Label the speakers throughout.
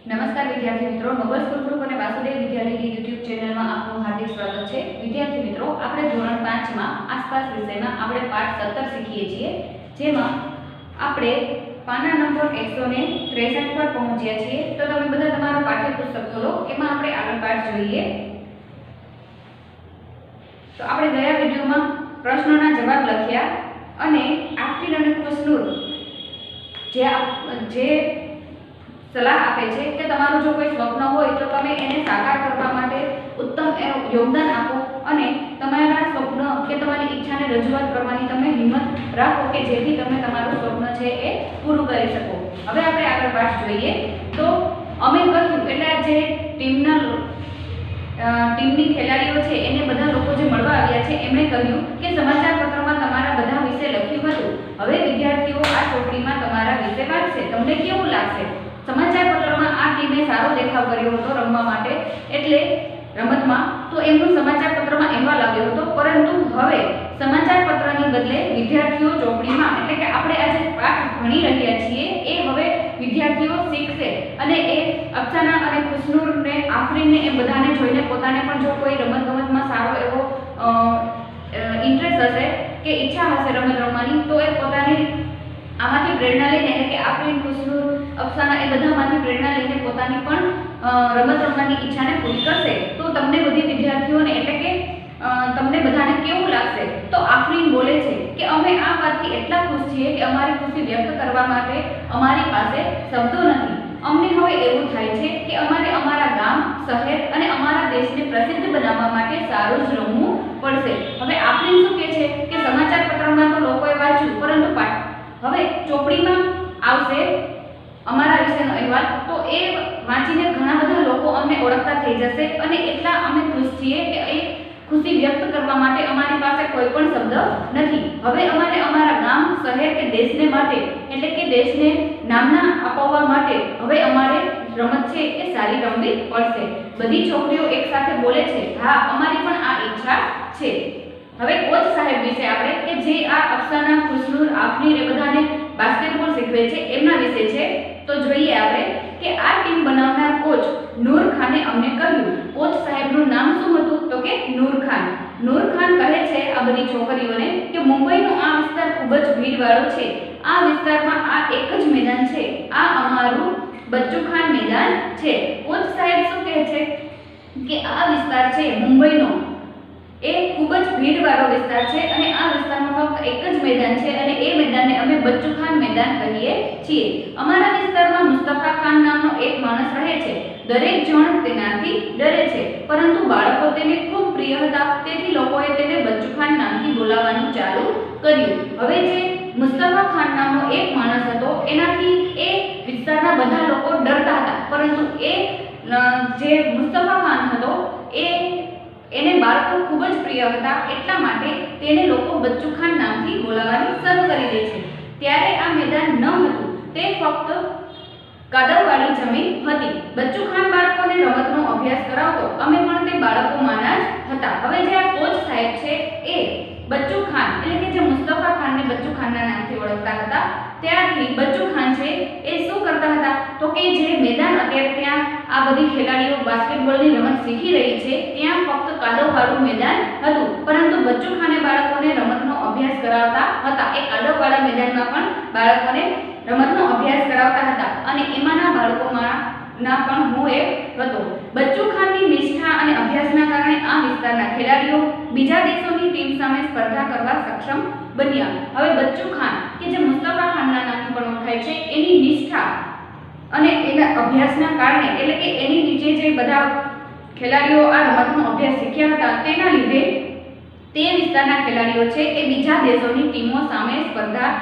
Speaker 1: નમસ્કાર વિદ્યાર્થી મિત્રો, નોબલ સ્કૂલ ગ્રુપ અને વાસુદેવ વિદ્યાલયની યુટ્યુબ ચેનલમાં આપનું હાર્દિક સ્વાગત છે। વિદ્યાર્થી મિત્રો, આપણે ધોરણ 5 માં આસપાસ વિષયમાં આપણે પાઠ 17 શીખીએ છીએ, જેમાં આપણે પાના નંબર 163 પર પહોંચ્યા છીએ। તો તમે બધા તમારો પાઠ્યપુસ્તક ખોલો, એમાં આપણે આગળ પાઠ જોઈએ। તો આપણે ગયા વિડિયોમાં પ્રશ્નોના જવાબ લખ્યા અને આફરીન અને ખુશનૂર જે સલાહ આપે છે કે તમારું જો કોઈ સ્વપ્ન હોય તો તમે એને સાકાર કરવા માટે ઉત્તમ યોગદાન આપો અને તમારા સ્વપ્ન કે તમારી ઈચ્છાને રજૂઆત કરવાની તમે હિંમત રાખો કે જેથી તમે તમારું સ્વપ્ન છે એ પૂરું કરી શકો। હવે આપણે આગળ પાઠ જોઈએ। તો અમે કહ્યું એટલે જે ટીમની ખેલાડીઓ છે એને બધા લોકો જે મળવા આવ્યા છે એમણે કહ્યું કે સમાચાર પત્રમાં તમારા બધા વિશે લખ્યું હતું, હવે વિદ્યાર્થીઓ આ ચોપડીમાં તમારા વિશે વાંચશે, તમને કેવું લાગશે? સમાચાર પત્રમાં આ ટીમે સારો દેખાવ કર્યો હતો રમવા માટે, એટલે રમતમાં તો એમનું સમાચાર પત્રમાં અહેવાલ આવ્યો હતો, પરંતુ હવે સમાચાર પત્રની બદલે વિદ્યાર્થીઓ ચોપડીમાં એટલે કે આપણે આજે પાઠ ભણી રહ્યા છીએ એ હવે વિદ્યાર્થીઓ શીખશે અને એ અફસાના અને ખુશનૂરને આફરીનને એ બધાને જોઈને પોતાને પણ જો કોઈ રમતગમતમાં સારો એવો ઇન્ટરેસ્ટ હશે કે ઈચ્છા હશે રમત રમવાની તો એ પોતાની આમાંથી પ્રેરણા લઈને એટલે કે આફરીન, ખુશનૂર, અફસાના એ બધામાંથી પ્રેરણા લઈને પોતાની પણ રમત રમવાની ઈચ્છાને પૂરી કરશે। તો તમને બધી વિદ્યાર્થીઓને એટલે કે તમને બધાને કેવું લાગશે? તો આફરીન બોલે છે કે અમે આ વાતથી એટલા ખુશ છીએ કે અમારી ખુશી વ્યક્ત કરવા માટે અમારી પાસે શબ્દો નથી। અમને હવે એવું થાય છે કે અમારે અમારા ગામ, શહેર અને અમારા દેશને પ્રસિદ્ધ બનાવવા માટે સારું જ રમવું પડશે। હવે આફરીન શું કહે છે કે સમાચાર પત્રમાં તો લોકોએ વાંચ્યું, પરંતુ હવે ચોપડીમાં આવશે અમારા વિશેનો અહેવાલ, તો એ વાંચીને ઘણા બધા લોકો અમને ઓળખતા થઈ જશે અને એટલા અમે ખુશ છીએ કે એ ખુશી વ્યક્ત કરવા માટે અમારી પાસે કોઈ પણ શબ્દ નથી। હવે અમારે અમારા ગામ, શહેર કે દેશને માટે એટલે કે દેશને નામના અપાવવા માટે હવે અમારે રમત છે એ સારી રમવી પડશે। બધી છોકરીઓ એકસાથે બોલે છે, હા અમારી પણ આ ઈચ્છા છે। હવે કોચ સાહેબ વિશે આપણે કે જે આ અફસાના, ખુશનૂર, આફરીન એ બધાને બાસ્કેટબોલ શીખવે છે એમના વિશે છે। તો જોઈએ આપણે કે આ ટીમ બનાવનાર કોચ નૂર ખાને અમને કહ્યું। કોચ સાહેબનું નામ શું હતું? તો કે નૂર ખાન। નૂર ખાન કહે છે આ બધી છોકરીઓને કે મુંબઈનો આ વિસ્તાર ખૂબ જ ભીડવાળો છે, આ વિસ્તારમાં આ એક જ મેદાન છે, આ અમારું બચ્ચુ ખાન મેદાન છે। કોચ સાહેબ શું કહે છે કે આ વિસ્તાર છે મુંબઈનો એ ખૂબ જ ભીડવાળો વિસ્તાર છે અને આ વિસ્તારમાં ફક્ત એક જ મેદાન છે અને એ મેદાનને અમે બચ્ચુ ખાન મેદાન કહીએ છીએ। અમારા વિસ્તારમાં મુસ્તફા ખાન નામનો એક માણસ રહે છે, દરેક જણ તેનાથી ડરે છે, પરંતુ બાળકો તેને ખૂબ પ્રિય હતા, તેથી લોકોએ તેને બચ્ચુ ખાન નામથી બોલાવવાનું ચાલુ કર્યું। હવે જે મુસ્તફા ખાન નામનો એક માણસ હતો એનાથી એ વિસ્તારના બધા લોકો ડરતા હતા, પરંતુ એ જે મુસ્તફા ખાન હતો એને બાળકો ખૂબ જ પ્રિય હતા, એટલા માટે તેને લોકો બચ્ચુ ખાન નામથી બોલાવવાનું શરૂ કરી દે છે। ત્યારે આ મેદાન ન હતું, તે ફક્ત કાદવવાળી જમીન હતી। બચ્ચુ ખાન બાળકોને રમતનો અભ્યાસ કરાવતો, અમે પણ તે બાળકોમાંના જ હતા। હવે જે આ કોચ સાહેબ છે એ બચ્ચુ ખાન એટલે કે જે મુસ્તફા ખાનને બચ્ચુ ખાનના નામથી ઓળખતા હતા, ત્યારથી બચ્ચુ ખાન છે એ શું કરતા હતા? તો કે જે મેદાન અત્યારે ત્યાં આ બધી ખેલાડીઓ બાસ્કેટબોલની રમત શીખી રહી છે ત્યાં ફક્ત કાદવવાળું મેદાન હતું, પરંતુ બચ્ચુ ખાને બાળકોને રમતનો અભ્યાસ કરાવતા હતા। એ કાદવવાળા મેદાનમાં પણ બાળકોને રમતનો અભ્યાસ કરાવતા હતા અને એમાંના બાળકોમાં પણ હું એક હતો। બચ્ચુ ખાનની નિષ્ઠા અને અભ્યાસના કારણે આ વિસ્તારના ખેલાડીઓ બીજા દેશોની ટીમ સામે સ્પર્ધા કરવા સક્ષમ બન્યા। હવે બચ્ચુ ખાન કે જે મુસ્તફા ખાનના નામથી પણ ઓળખાય છે, એની નિષ્ઠા અને એના અભ્યાસના કારણે એટલે કે એની નીચે જે બધા ખેલાડીઓ આ રમતનો અભ્યાસ શીખ્યા હતા તેના લીધે તે વિસ્તારના ખેલાડીઓ છે એ બીજા દેશોની ટીમો સામે સ્પર્ધા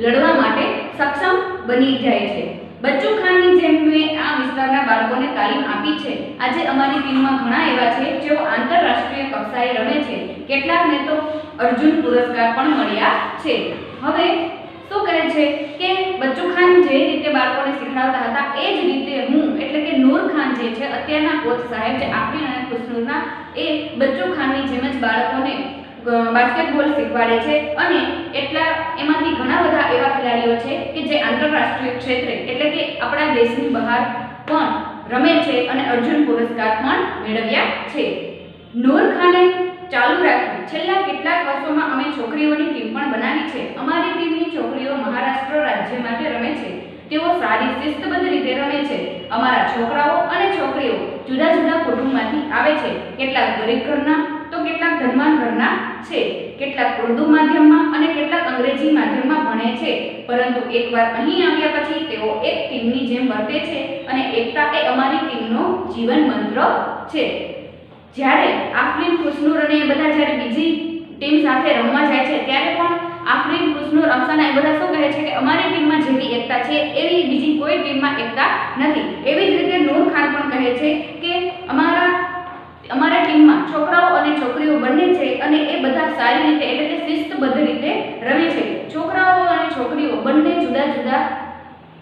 Speaker 1: લડવા માટે સક્ષમ બની જાય છે। બચ્ચુ ખાનની જેમ મેં આ વિસ્તારના બાળકોને તાલીમ આપી છે, આજે અમારી ટીમમાં ઘણા એવા છે જેઓ આંતરરાષ્ટ્રીય કક્ષાએ રમે છે, કેટલાકને તો અર્જુન પુરસ્કાર પણ મળ્યા છે। હવે શું કહે છે કે બચ્ચુ ખાન જે રીતે બાળકોને શીખડાવતા હતા એ જ રીતે હું એટલે કે નૂર ખાન જે છે અત્યારના કોચ સાહેબ જે આફરીન અને ખુશનૂરના એ બચ્ચુ ખાનની જેમ જ બાળકોને બાસ્કેટબોલ શીખવાડે છે અને એમાંથી ઘણા બધા એવા ખેલાડીઓ છે કે જે આંતરરાષ્ટ્રીય ક્ષેત્રે એટલે કે આપણા દેશની બહાર પણ રમે છે અને અર્જુન પુરસ્કાર પણ મેળવ્યા છે. નૂર ખાને ચાલુ રાખ્યું. છેલ્લા કેટલાક વર્ષોમાં અમે છોકરીઓની ટીમ પણ બનાવી છે. અમારી ટીમની છોકરીઓ મહારાષ્ટ્ર રાજ્ય માટે રમે છે. તેઓ સારી શિસ્તબદ્ધ રીતે રમે છે. અમારા છોકરાઓ અને છોકરીઓ જુદા જુદા કુટુંબમાંથી આવે છે. કેટલાક ગરીબ ઘરના તો કેટલાક ધનવાન ઘરના છે. કેટલાક ઉર્દુ માધ્યમમાં અને કેટલાક અંગ્રેજી માધ્યમમાં ભણે છે. પરંતુ એકવાર અહીં આવ્યા પછી તેઓ એક ટીમની જેમ વર્તે છે અને એકતા એ અમારી ટીમનો જીવન મંત્ર છે. જ્યારે આફરીન ખુશનૂર અને એ બધા જ્યારે બીજી ટીમ સાથે રમવા જાય છે ત્યારે પણ આફરીન ખુશનૂર અફસાના એ બધા શું કહે છે કે અમારી ટીમમાં જેવી એકતા છે એવી બીજી કોઈ ટીમમાં એકતા નથી. એવી જ રીતે નૂર ખાન પણ કહે છે કે અમારા ટીમમાં છોકરાઓ અને છોકરીઓ બંને છે અને એ બધા સારી રીતે એટલે કે શિસ્તબદ્ધ રીતે રમે છે. છોકરાઓ અને છોકરીઓ બંને જુદા જુદા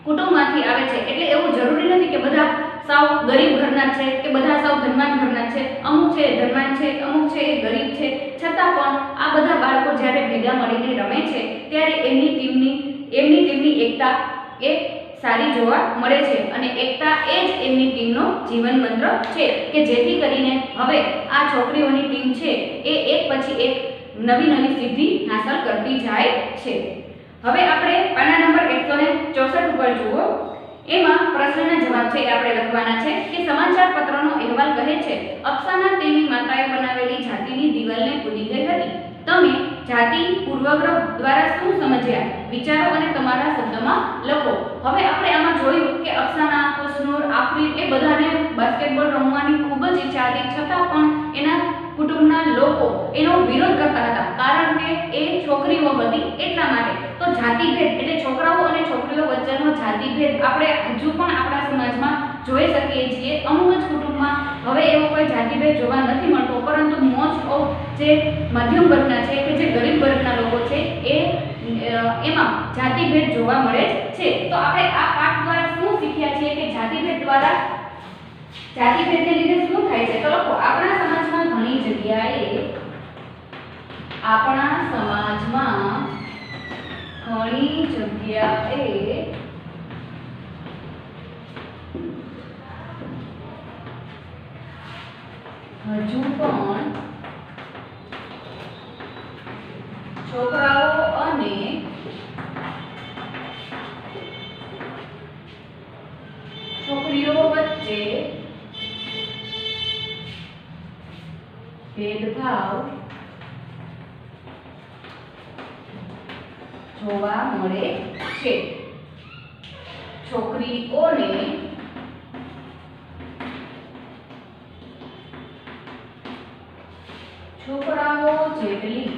Speaker 1: કુટુંબમાંથી આવે છે એટલે એવું જરૂરી નથી કે બધા સાવ ગરીબ ઘરના છે કે બધા સાવ ધનવાન ઘરના છે. અમુક છે ધનવાન છે, અમુક છે એ ગરીબ છે. છતાં પણ આ બધા બાળકો જ્યારે ભેગા મળીને રમે છે ત્યારે એમની ટીમની એકતા એ સારી જોવા મળે છે અને એકતા એ જ એમની ટીમનો જીવન મંત્ર છે કે જેથી કરીને હવે આ છોકરીઓની ટીમ છે એ એક પછી એક નવી નવી સિદ્ધિ હાંસલ કરતી જાય છે. હવે આપણે પાના નંબર 164 ઉપર જુઓ. એમાં પ્રશ્નના જવાબ છે એ આપણે લખવાના છે કે સમાચાર પત્રનો અહેવાલ કહે છે અફસાના તેની માતાએ બનાવેલી જાતિની દિવાલને કૂદી ગઈ હતી. તમે જાતિ પૂર્વગ્રહ દ્વારા શું સમજ્યા? વિચારો અને તમારા શબ્દમાં લખો. હવે આપણે આમાં જોયું કે અફસાના, ખુશનૂર, આફરીન એ બધાને બાસ્કેટબોલ રમવાની ખૂબ જ ઈચ્છા હતી. છતાં પણ એના કુટુંબના લોકો એનો વિરોધ કરતા હતા કારણ કે એ છોકરીઓ હતી એટલા માટે. તો જાતિભેદ એટલે છોકરાઓ અને છોકરીઓ વચ્ચેનો જાતિભેદ આપણે હજુ પણ આપણા સમાજમાં જોઈ શકીએ છીએ. અમુક જ કુટુંબમાં હવે એવો કોઈ જાતિભેદ જોવા નથી મળતો, પરંતુ મોસ્ટ ઓફ જે મધ્યમ વર્ગના છે કે જે ગરીબ વર્ગના લોકો છે એમાં જાતિભેદ જોવા મળે છે. તો આપણે આ પાઠ દ્વારા શું શીખ્યા છીએ કે જાતિભેદને લીધે શું થાય છે? તો લખો. આપણા સમાજમાં ઘણી જગ્યાએ હજુ પણ છોકરાઓ અને છોકરીઓ વચ્ચે ભેદભાવ જોવા મળે છે. છોકરીઓને છોકરાઓ જેટલી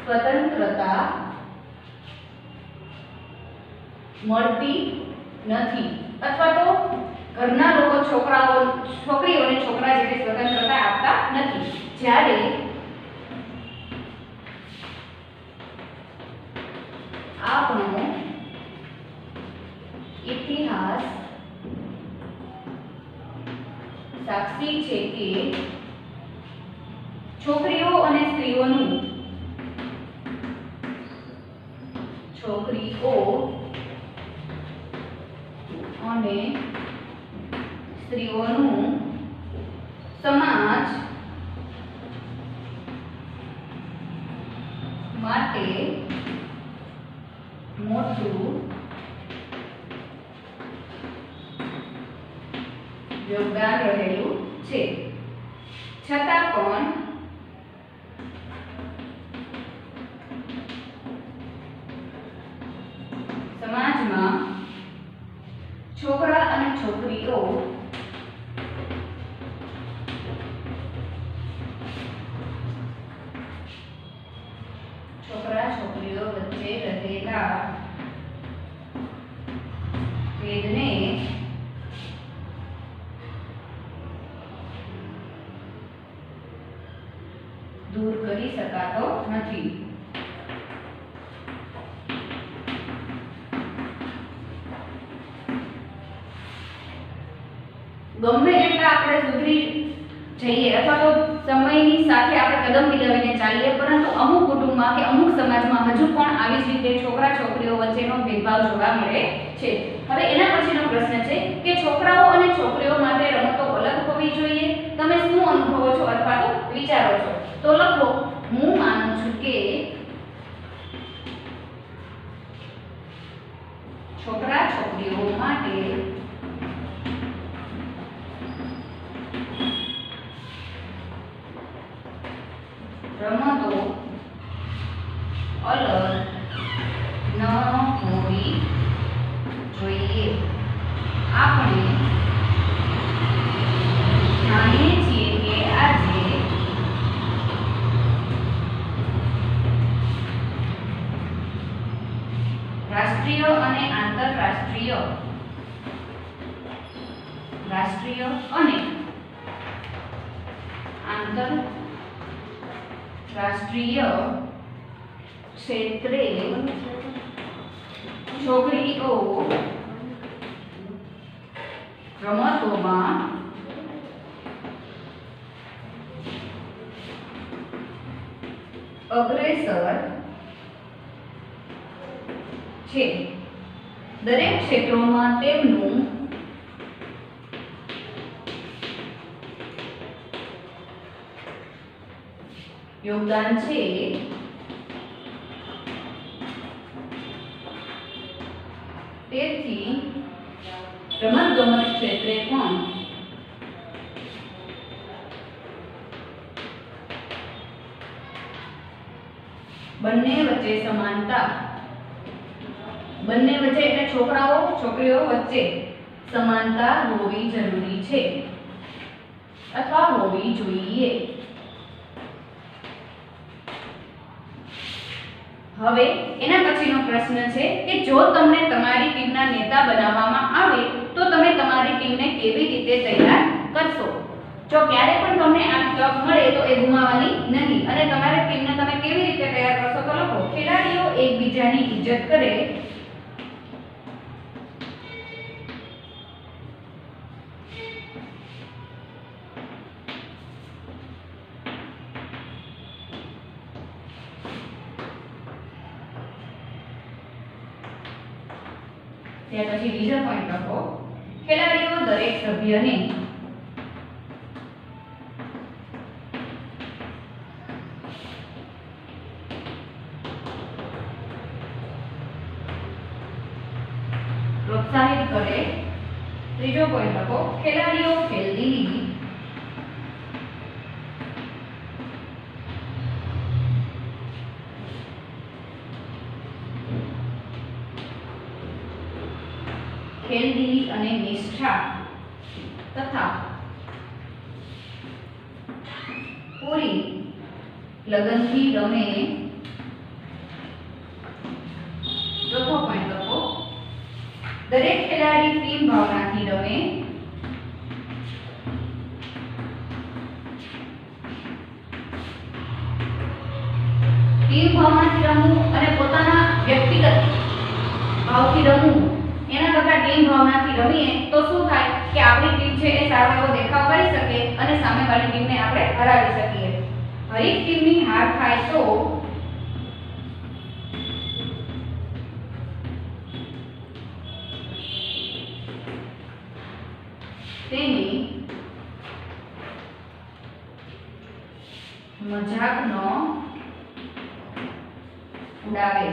Speaker 1: સ્વતંત્રતા મળતી નથી અથવા તો ઘરના લોકો છોકરીઓને છોકરા જેટલી સ્વતંત્રતા આપતા નથી. જ્યારે આપણો ઇતિહાસ સાક્ષી છે કે છોકરીઓ અને સ્ત્રીઓનું સમાજ માટે મોટું યોગદાન રહેલું છે. છતાં પણ સમાજમાં છોકરા અને છોકરીઓ વચ્ચે રહેલા ભેદને દૂર કરી શકાતો નથી. ગમે એટલા આપણે સુધરી જઈએ અથવા તો સમયની સાથે આપણે કદમ મિલાવીને ચાલીએ, પરંતુ અમુક કુટુંબમાં કે અમુક સમાજમાં હજુ પણ આવી જ રીતે છોકરા છોકરીઓ વચ્ચેનો ભેદભાવ જોવા મળે છે. હવે એના પછીનો પ્રશ્ન છે કે છોકરાઓ અને છોકરીઓ માટે રમતો અલગ હોવી જોઈએ. તમે શું અનુભવો છો અથવા તો વિચારો છો? તો લખો, હું માનું છું કે છોકરા છોકરીઓ માટે રમતો અલગ ન હોવી જોઈએ. આપણે જાણીએ છીએ કે આજે રાષ્ટ્રીય અને આંતરરાષ્ટ્રીય અને આંતરરાષ્ટ્રીય ક્ષેત્રે છોકરીઓ રમતોમાં અગ્રેસર છે. દરેક ક્ષેત્રોમાં તેમનું યોગદાન છે. તેથી રમતગમત ક્ષેત્રે પણ બંને વચ્ચે સમાનતા, બંને વચ્ચે એટલે છોકરાઓ છોકરીઓ વચ્ચે સમાનતા હોવી જરૂરી છે અથવા હોવી જોઈએ. હવે એના પછીનો પ્રશ્ન છે કે જો તમને તમારી ટીમના નેતા બનાવવામાં આવે તો તમે તમારી ટીમને કેવી રીતે તૈયાર કરશો? જો ક્યારે પણ તમને આ તક મળે તો એ ગુમાવવાની નહીં. અને તમારી ટીમને તમે કેવી રીતે તૈયાર કરશો? તો લખો, ખેલાડીઓ એકબીજાની ઇજ્જત કરે, ત્યાર પછી બીજો પોઈન્ટ લખો, ખેલાડીઓ દરેક સભ્યને પ્રોત્સાહિત કરે. ત્રીજો પોઈન્ટ લખો, ખેલાડીઓ ખેલદિલી અને નિષ્ઠા તથા પૂરી લગનથી રમે. ચોથો પોઈન્ટ લખો, દરેક ખેલાડી ટીમ ભાવનાથી રમે. ટીમ ભાવનાથી રમવું અને પોતાના વ્યક્તિગત ભાવથી રમવું એના કરતા ટીમ ભાવનાથી રમીએ તો શું થાય કે આપણી ટીમ છે એ સારો એવો દેખાવ કરી શકે અને સામેવાળી ટીમને આપણે હરાવી શકીએ. હરીફ ટીમની હાર થાય તો તેની મજાક ન ઉડાવે.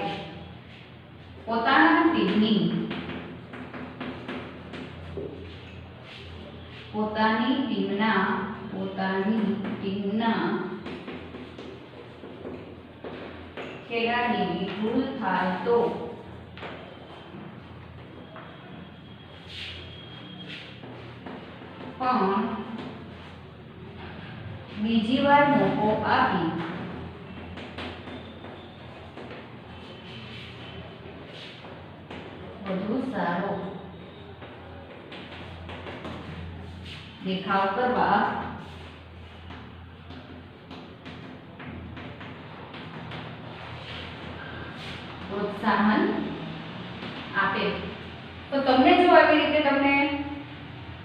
Speaker 1: પોતાની ટીમના ખેલાડીની ભૂલ થાય તો પણ બીજી વાર મોકો આપી વધુ સારો દેખાવ કરવા પ્રોત્સાહન આપે. તો તમને જો આવી રીતે તમને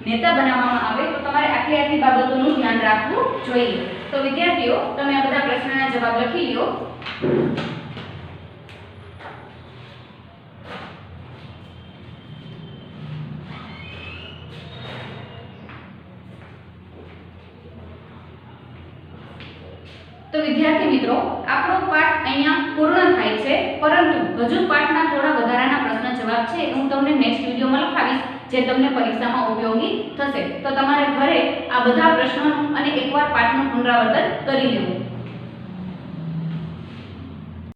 Speaker 1: નેતા બનાવવામાં આવે તો તમારે આટલી બાબતોનું ધ્યાન રાખવું જોઈએ. તો વિદ્યાર્થીઓ તમે આ બધા પ્રશ્નના જવાબ લખી લો. તો વિદ્યાર્થી મિત્રો આપણો પાઠ અહીંયા પૂર્ણ થાય છે, પરંતુ હજુ પાઠના થોડા વધારાના પ્રશ્ન જવાબ છે હું તમને નેક્સ્ટ વિડિયોમાં લખાવીશ, જે તમને પરીક્ષામાં ઉપયોગી થશે. તો તમારે ઘરે આ બધા પ્રશ્નોનું અને એકવાર પાઠનું પુનરાવર્તન કરી લેવું.